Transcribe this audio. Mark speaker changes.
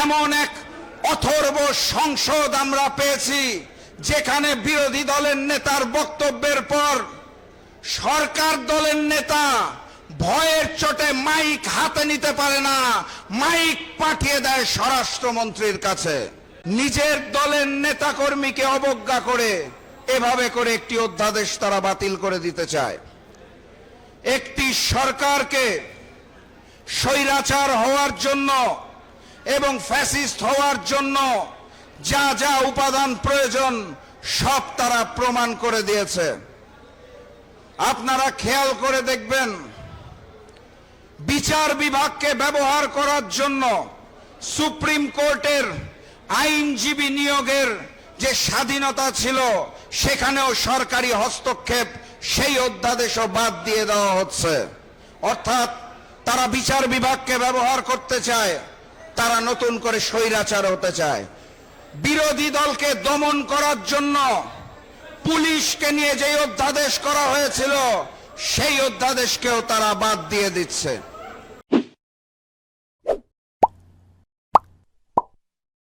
Speaker 1: এমন এক অথর্ব সংসদ আমরা পেয়েছি যেখানে বিরোধী দলের নেতার বক্তব্যের পর সরকার দলের নেতা ভয়ের চোটে মাইক হাতে নিতে পারে না, মাইক পাঠিয়ে দেয় স্বরাষ্ট্রমন্ত্রীর কাছে। নিজের দলের নেতাকর্মীকে অবজ্ঞা করে এভাবে করে একটি অধ্যাদেশ তারা বাতিল করে দিতে চায়। একটি সরকারকে স্বৈরাচার হওয়ার জন্য এবং ফ্যাসিস্ট হওয়ার জন্য যা যা উপাদান প্রয়োজন সব তারা প্রমাণ করে দিয়েছে। আপনারা খেয়াল করে দেখবেন, বিচার বিভাগকে ব্যবহার করার জন্য সুপ্রিম কোর্টের আইনজীবী নিয়োগের যে স্বাধীনতা ছিল সেখানেও সরকারি হস্তক্ষেপ, সেই অধ্যাদেশও বাদ দিয়ে দেওয়া হচ্ছে। অর্থাৎ তারা বিচার বিভাগকে ব্যবহার করতে চায়, তারা নতুন করে স্বৈরাচার হতে চায়। বিরোধী দলকে দমন করার জন্য পুলিশকে নিয়ে যে অধ্যাদেশ করা হয়েছিল সেই অধ্যাদেশকেও তারা বাদ দিয়ে দিচ্ছে।